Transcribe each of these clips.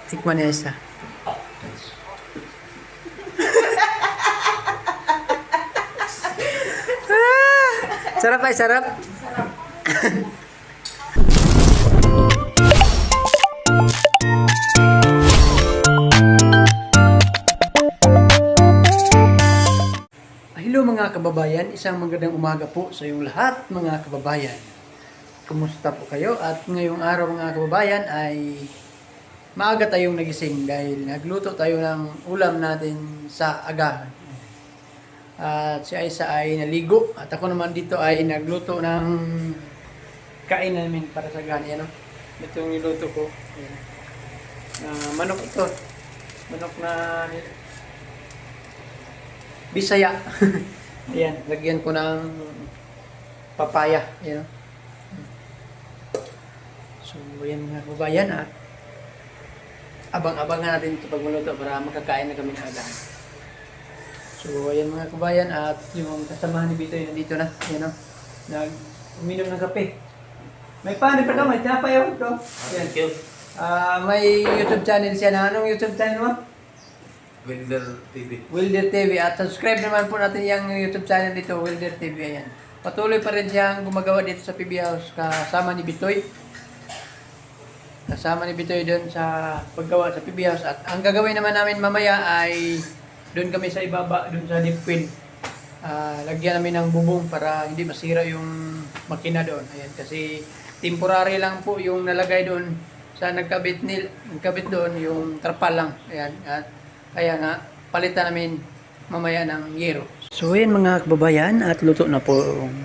Tikman niya isa. Sarap ay sarap. Hello mga kababayan, isang magandang umaga po sa iyong lahat mga kababayan. Kumusta po kayo? At ngayong araw mga kababayan ay maaga tayong nagising dahil nagluto tayo ng ulam natin sa agahan. At si Aisa ay naligo at ako naman dito ay nagluto ng kain namin para sa agahan. Yan o, ito yung niluto ko. Ayan. Manok ito, manok na Bisaya. Ayan, lagyan ko ng papaya. Ayan. So, ayan mga kababayan at abang-abangan natin ito pag maluto para makakain na kami ng agahan. So, ayan mga kababayan at yung kasamahan ni Bitoy nandito na. Ayan o, nag-uminom ng kape. May paano pa daw, may tinapay o ito. Ayan. May YouTube channel siya na. Anong YouTube channel mo? Wilder TV. Wilder TV at subscribe naman po natin yung YouTube channel dito, Wilder TV. Ayan. Patuloy pa rin siyang gumagawa dito sa PB House kasama ni Bitoy. Kasama ni Bitoy doon sa paggawa sa PB House. At ang gagawin naman namin mamaya ay doon kami sa ibaba, doon sa deep well. Lagyan namin ng bubong para hindi masira yung makina doon. Ayan, kasi temporary lang po yung nalagay doon sa nagkabit doon yung trapal lang. Ayan, at kaya nga, palitan namin mamaya ng yero. So, ayan mga kababayan, at luto na po ang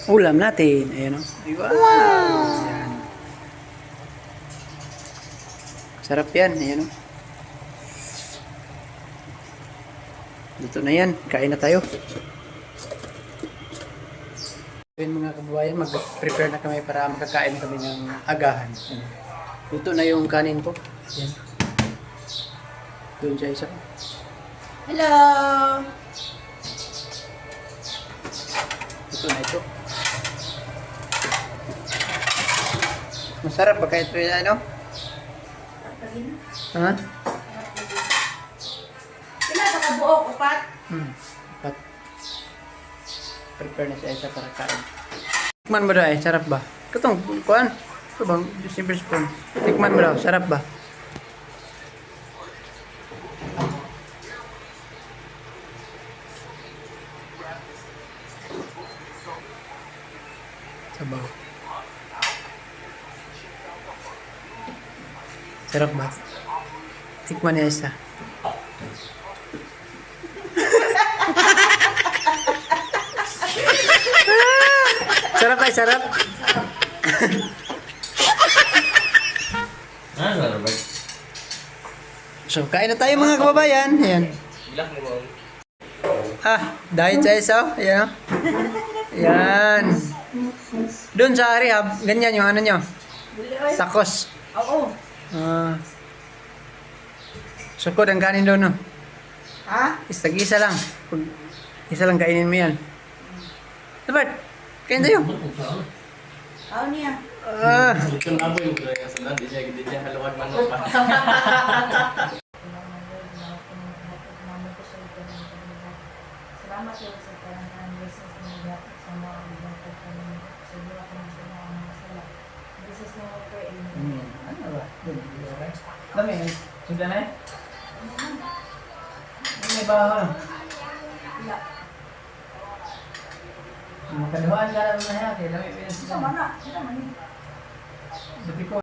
ulam natin. Ayan o. Diba? Wow! Ayan. Sarap yan. Ayan o. Luto na yan. Kain na tayo. Ayan mga kababayan, mag-prepare na kami para makakain kami ng agahan. Ayan. Luto na yung kanin ko. Ayan. Doon siya isa. Hello! Ito na ito. Masarap ba kahit ito ano? Ha? Kailan baka buok, upat? But, prepare na siya isa para kain. Tikman mo daw eh, sarap ba? Katong, kuhan? Ito bang, simple spoon. Tikman mo daw, sarap ba? Sabaw. Sarap ba? Tikman niya isa. Sarap ay sarap. Ano ba? So, kain na tayo mga kababayan. Ayan. Dahil sa isa. Ayan o. Ayan. Doon sa rehab, ganyan yung ano nyo. Takos. Oo. Sukod ang kanin doon, no? Ha? Isa lang. Isa lang kainin mo yan. Dapat, kain tayo. Ano niya? Ito nga po yung kaya sa land, di siya halawad manok pa. Salamat po sa parang blessings na nagdapit sa mga ibang pagkakas sa mga masala. This is no more Ano ba? Dami, sudah na eh? May ba ako? Wala. Makaluhaan ka lang na yan. Dami, Ito, mana? Ito, mani. Sabi ko,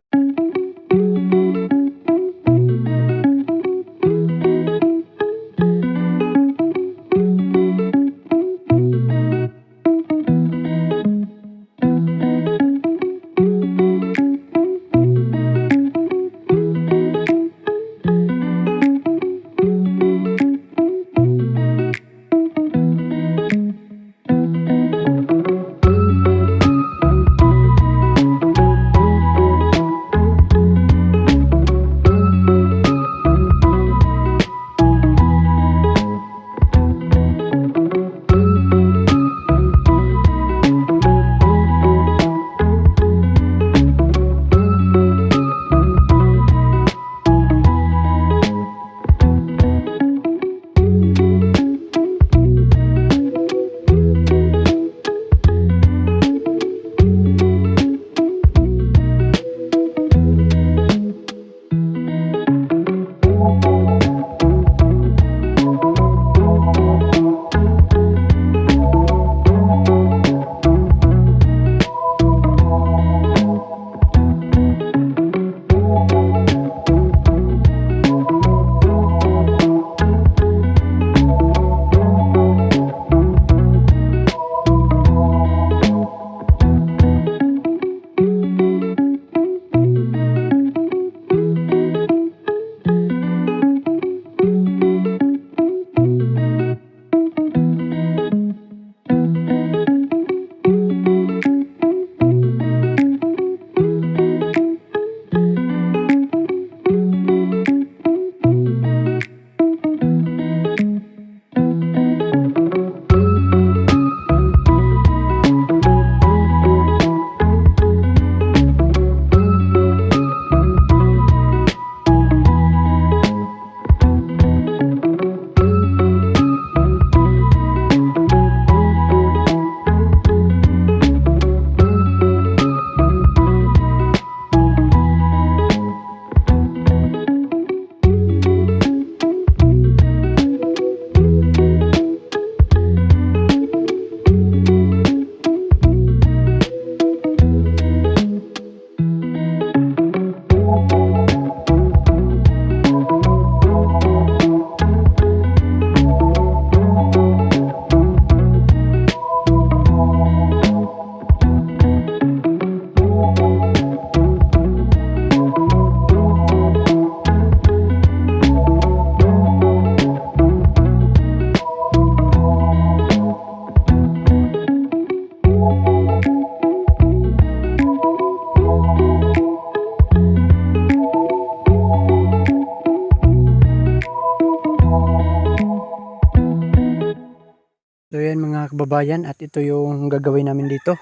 mga kababayan, at ito yung gagawin namin dito.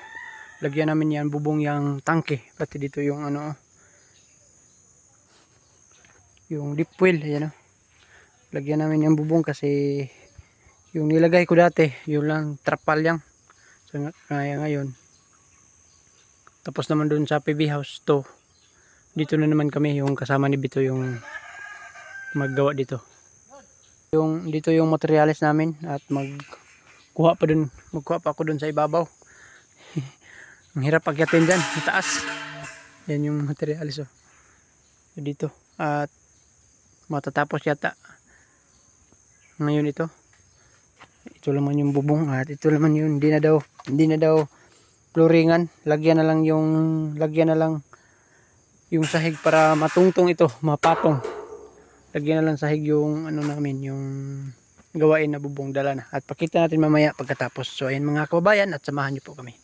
Lagyan namin yan bubong yung tangke, pati dito yung ano, yung deep well, ayan o. Lagyan namin yung bubong kasi yung nilagay ko dati, yung lang trapal yang. So ngayon, tapos naman dun sa PB house to, dito na naman kami, yung kasama ni Bito yung maggawa dito. Dito yung materials namin, at magkuha pa ako dun sa ibabaw. Ang hirap pagyatin dyan, mataas. Yan yung materials dito. At matatapos yata ngayon ito. Ito naman yung bubong, at ito naman yun, hindi na daw floringan. Lagyan na lang yung sahig para matungtong ito, mapatong. Lagyan na lang sahig yung ano namin, yung gawain na bubong, dala na. At pakita natin mamaya pagkatapos. So ayan mga kababayan, at samahan niyo po kami.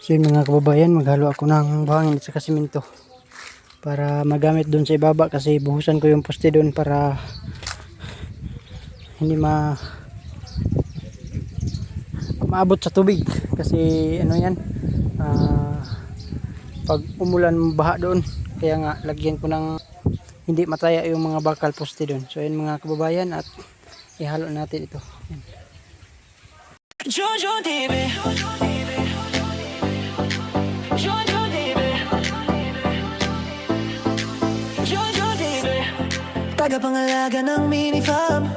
So yun mga kababayan, maghalo ako ng buhangin at saka simento para magamit doon sa ibaba, kasi buhusan ko yung poste doon para hindi maabot sa tubig, kasi ano yan, pag umulan baha doon, kaya nga lagyan ko ng hindi mataya yung mga bakal poste doon. So yun mga kababayan, at ihalo natin ito. Yan. Jojo TV, Jojo TV, Jojo TV, tagapangalaga ng mini farm.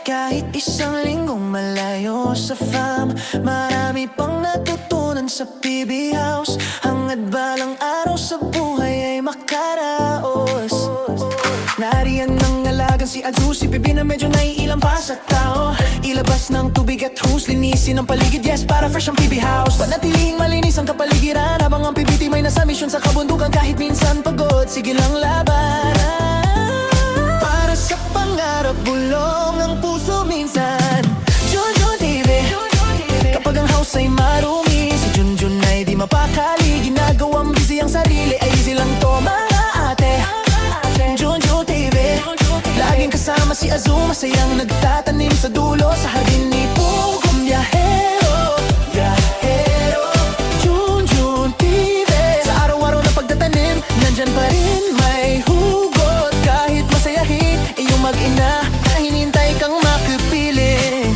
Kahit isang linggong malayo sa farm, marami pang natutunan sa PB House. Hangad balang araw sa buhay ay makaraos. Nariyan ng alagang si Adu, si Bibi na medyo naiilang pa sa tao. Ilabas ng tubig at hose, linisin ang paligid, yes, para fresh ang PB House. Panatilihing malinis ang kapaligiran, habang ang PBT may nasa misyon sa kabundukan. Kahit minsan pagod, sige lang labanan. Para sa pangarap, bulong ang puso minsan. Jojo TV, kapag ang house ay marumi, si Junjun ay di mapakali. Ginagawang busy ang sarili, ay easy lang to mga ate. Jojo TV, laging kasama si Azu, masayang nagtatanim sa dulo sa hardin ni Pugong Biyahero. Biyahero, Junjun TV, sa araw-araw na pagtatanim, nandyan pa rin may hugot. Kahit masayahin, iyong mag-ina na hinintay kang makapiling.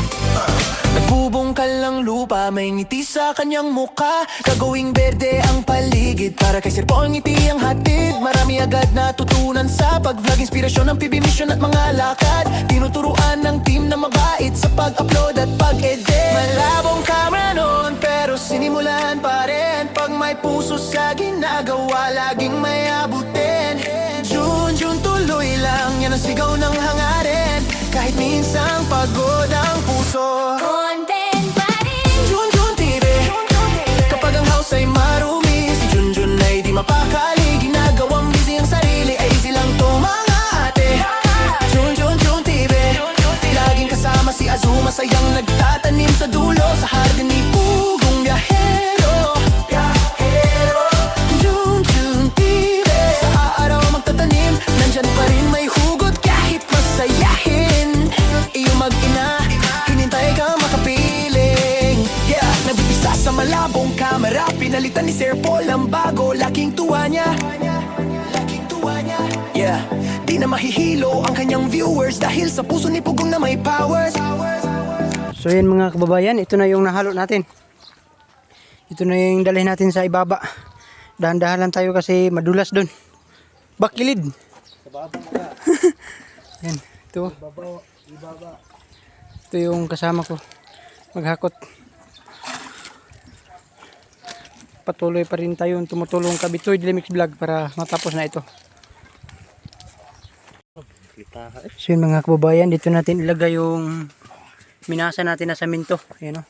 Nagbubungkal lang lupa, may ngiti sa kanyang muka. Gagawing berde ang paligid, para kay Sir Paul ngiti ang hatid. Marami agad natutunan sa pag-vlog, inspirasyon ng PB Mission at mga lakad. Tinuturuan ng team na mabait sa pag-upload at pag-edit. Malabong camera noon, pero sinimulan pa rin. Pag may puso sa ginagawa, laging may abutin. Junjun tuloy lang, yan ang sigaw ng hangarin. Kahit minsang pagod ang puso, Content pa rin. Junjun TV, kapag ang house ay marumi, si Junjun ay di mapakali. Ginagawang busy ang sarili, ay easy lang to mga ate. Junjun TV, laging kasama si Azu, masayang nagtatanim sa dulo sa hardin ni Pugong Biyahero. Biyahero, Junjun TV, sa araw magtatanim, nandyan pa rin may hugot. Kahit masayahin, iyong mag-ina, hinintay kang makapiling. Yeah, nabibisa sa malabong kamera, pinalitan ni Sir Paul ang bago. Laking tuwa niya, laking tuwa niya. Yeah, di na mahihilo ang kanyang viewers dahil sa puso ni Pugong na may powers. So yan mga kababayan, ito na yung nahalo natin. Ito na yung dalhin natin sa ibaba. Dahan-dahan lang tayo kasi madulas doon. Bakilid. Yan, ito. Ito yung kasama ko maghakot. Patuloy pa rin tayong tumutulong Kabitoy Dilimix Vlog para matapos na ito. So yun mga kababayan, dito natin ilagay yung minasa natin na saminto. Ayan o.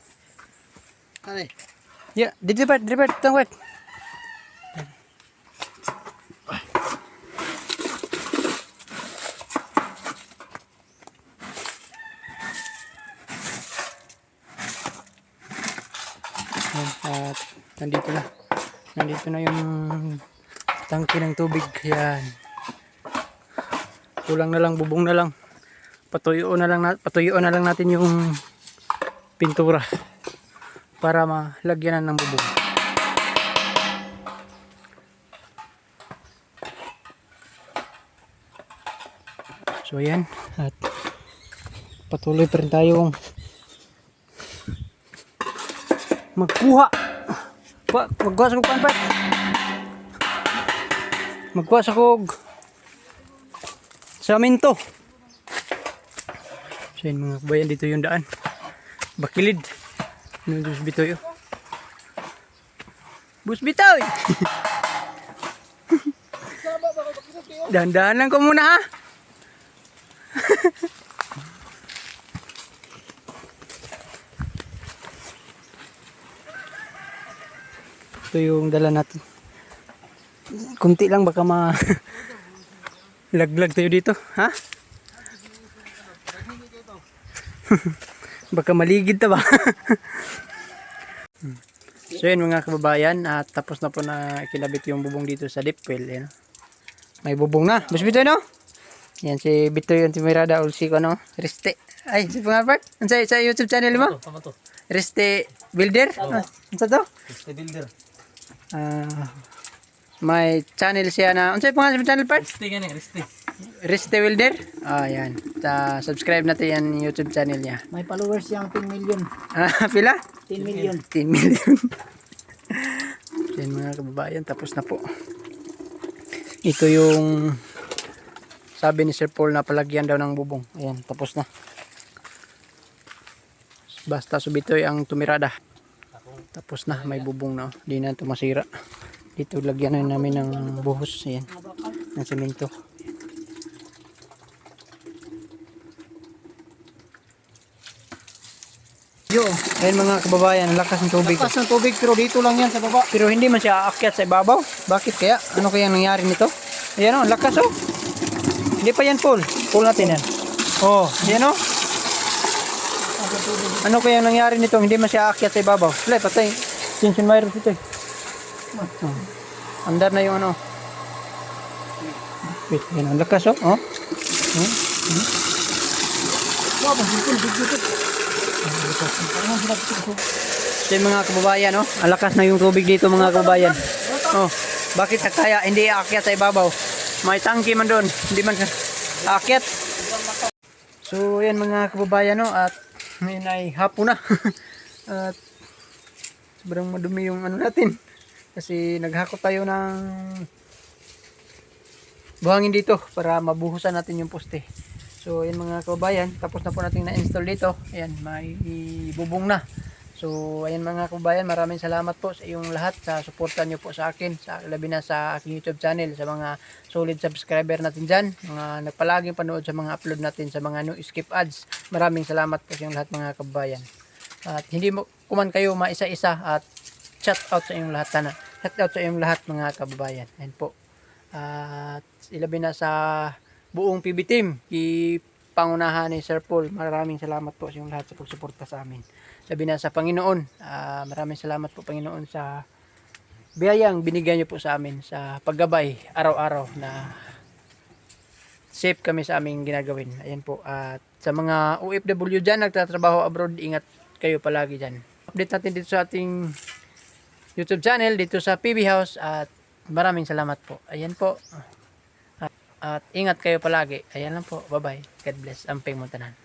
Yeah, dito pa, tangwet. At nandito na yung tangke ng tubig. Yan, kulang na lang, bubong na lang, patuyuan na lang natin yung pintura para malagyanan ng bubong. So yan, at patuloy pa rin tayong magkuha sa kog panpat. Magkuha sa kog saminto. So yun mga kabayan, dito yung daan. Bakilid. Bus bitoy. Bus bitoy. Dahan-dahan lang ko muna ha. Ito yung dala natin. Kunti lang baka laglag tayo dito, ha? Baka maligid ta ba? So yun mga kababayan, at tapos na po na kinabit yung bubong dito sa deep well. Yan. May bubong na. Mas Bitoy no? Yan si Bitoy yung timirada ulsi ko no. Riste. Ay, si Pangapart. Ano sa YouTube channel mo? Tama to. Riste Builder? Ano sa to? Riste builder. May channel siya na, ano sa pangalan sa channel part? Riste gani, Riste. Riste Builder? Yan. Subscribe natin yan YouTube channel niya. May followers yung 10 million. Pila? 10 million. 10 million. Yan mga kababayan, tapos na po. Ito yung sabi ni Sir Paul na palagyan daw ng bubong. Ayan, tapos na. Basta subitoy ang tumirada. Tapos na, may bubong na. Hindi na ito masira. Dito lagyan na namin ng buhos. Ayan, ng semento. Ayan mga kababayan, ang lakas ng tubig. Lakas ng tubig pero dito lang yan sa baba. Pero hindi man siya aakyat sa ibabaw. Bakit kaya? Ano kaya nangyari nito? Ayan o, ang lakas o. Hindi pa yan full. Full natin yan. Oh, ayan o. Ano kaya nangyari nito? Hindi man siya aakyat sa ibabaw. Wala, patay. Tension wire dito eh. Andar na yung ano. Wait, ayan, ang lakas o. Oh. So yung mga kababayan, oh, ang lakas na yung tubig dito mga kababayan. Oh, bakit kaya hindi aakyat sa ibabaw? May tangke man doon, hindi man aakyat. So yan mga kababayan, oh, at ngayon ay hapon na. At sobrang madumi yung ano natin. Kasi naghakot tayo ng buhangin dito para mabuhusan natin yung poste. So, ayan mga kababayan, tapos na po natin na-install dito. Ayan, may bubong na. So, ayan mga kababayan, maraming salamat po sa iyong lahat sa suporta nyo po sa akin, labi na sa aking YouTube channel, sa mga solid subscriber natin dyan, mga nagpalaging panood sa mga upload natin, sa mga no skip ads. Maraming salamat po sa iyong lahat mga kababayan. At hindi mo kuman kayo maisa-isa at shout out sa iyong lahat sana. Shout out sa iyong lahat mga kababayan. Ayan po. At ilabi na sa buong PB team, pangunahan ni Sir Paul, maraming salamat po sa inyong lahat sa pagsuporta sa amin. Sabi na sa Panginoon, maraming salamat po Panginoon sa biyayang binigyan niyo po sa amin sa paggabay araw-araw na safe kami sa aming ginagawin. Ayan po. At sa mga OFW dyan, nagtatrabaho abroad, ingat kayo palagi dyan. Update natin dito sa ating YouTube channel, dito sa PB House, at maraming salamat po. Ayan po. At ingat kayo palagi. Ayan lang po. Bye-bye. God bless. Amping mo tanan.